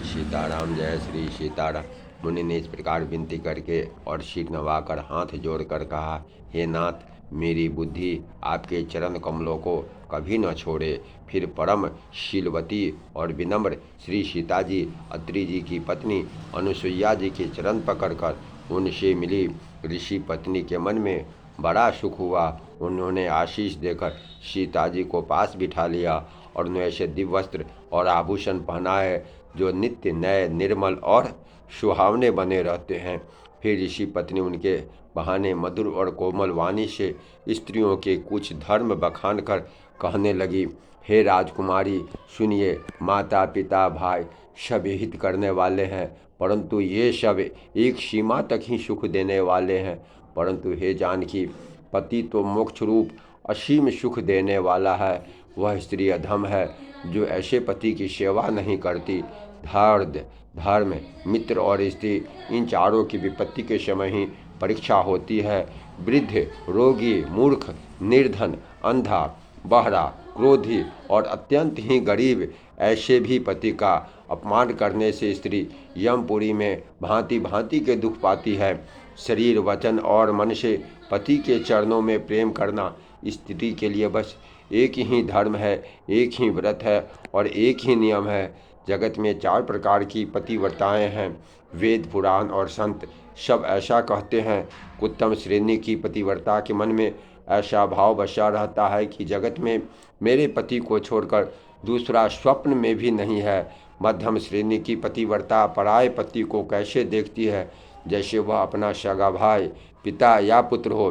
सीताराम। जय श्री सीताराम। मुनि ने इस प्रकार विनती करके और शीख नवाकर हाथ जोड़कर कहा, हे नाथ, मेरी बुद्धि आपके चरण कमलों को कभी न छोड़े। फिर परम शीलवती और विनम्र श्री सीता जी अत्रि जी की पत्नी अनुसुईया जी के चरण पकड़कर उनसे मिली। ऋषि पत्नी के मन में बड़ा सुख हुआ। उन्होंने आशीष देकर सीता जी को पास बिठा लिया और उन्हें ऐसे दिव्य वस्त्र और आभूषण पहनाए जो नित्य नए, निर्मल और सुहावने बने रहते हैं। फिर ऋषि पत्नी उनके बहाने मधुर और कोमल वाणी से स्त्रियों के कुछ धर्म बखान कर कहने लगी, हे राजकुमारी, सुनिए, माता पिता भाई सब हित करने वाले हैं, परंतु ये सब एक सीमा तक ही सुख देने वाले हैं। परंतु हे जानकी, पति तो मोक्ष रूप असीम सुख देने वाला है। वह स्त्री अधम है जो ऐसे पति की सेवा नहीं करती। धर्म, मित्र और स्त्री, इन चारों की विपत्ति के समय ही परीक्षा होती है। वृद्ध, रोगी, मूर्ख, निर्धन, अंधा, बहरा, क्रोधी और अत्यंत ही गरीब, ऐसे भी पति का अपमान करने से स्त्री यमपुरी में भांति भांति के दुख पाती है। शरीर, वचन और मन से पति के चरणों में प्रेम करना स्त्री के लिए बस एक ही धर्म है, एक ही व्रत है और एक ही नियम है। जगत में 4 प्रकार की पतिव्रताएँ हैं। वेद, पुराण और संत सब ऐसा कहते हैं। उत्तम श्रेणी की पतिव्रता के मन में ऐसा भाव बसा रहता है कि जगत में मेरे पति को छोड़कर दूसरा स्वप्न में भी नहीं है। मध्यम श्रेणी की पतिव्रता पराये पति को कैसे देखती है, जैसे वह अपना सगा भाई, पिता या पुत्र हो,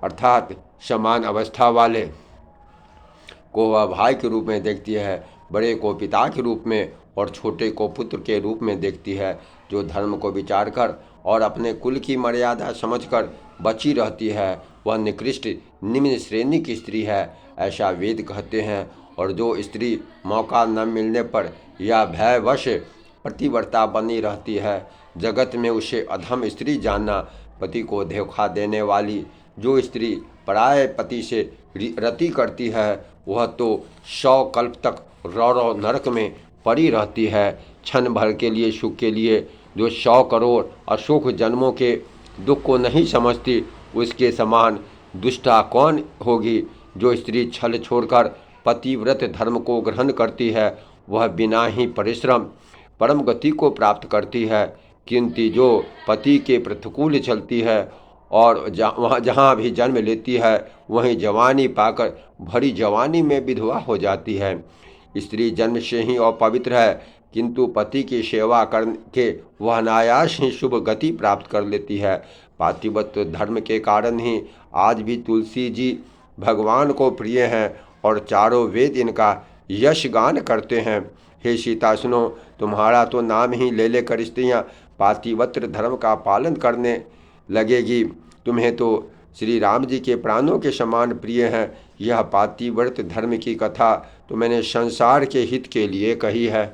अर्थात समान अवस्था वाले को वह भाई के रूप में देखती है, बड़े को पिता के रूप में और छोटे को पुत्र के रूप में देखती है। जो धर्म को विचार कर और अपने कुल की मर्यादा समझकर बची रहती है, वह निकृष्ट निम्न श्रेणी की स्त्री है, ऐसा वेद कहते हैं। और जो स्त्री मौका न मिलने पर या भयवश पतिव्रता बनी रहती है, जगत में उसे अधम स्त्री जानना। पति को धोखा देने वाली जो स्त्री पराये पति से रति करती है, वह तो 100 कल्प तक रौरव नरक में पड़ी रहती है। क्षण भर के लिए सुख के लिए जो 100 करोड़ अशोक जन्मों के दुख को नहीं समझती, उसके समान दुष्टा कौन होगी। जो स्त्री छल छोड़कर पतिव्रत धर्म को ग्रहण करती है, वह बिना ही परिश्रम परम गति को प्राप्त करती है। किंतु जो पति के प्रतिकूल चलती है और वहाँ जहाँ भी जन्म लेती है, वहीं जवानी पाकर भरी जवानी में विधवा हो जाती है। स्त्री जन्म से ही अपवित्र है, किंतु पति की सेवा करके वह अनायास ही शुभ गति प्राप्त कर लेती है। पातिव्रत्य धर्म के कारण ही आज भी तुलसी जी भगवान को प्रिय हैं और चारों वेद इनका यश गान करते हैं। हे सीता, सुनो, तुम्हारा तो नाम ही ले लेकर स्त्रियाँ पातिव्रत्य धर्म का पालन करने लगेगी। तुम्हें तो श्री राम जी के प्राणों के समान प्रिय हैं। यह पातिव्रत्य धर्म की कथा तो मैंने संसार के हित के लिए कही है।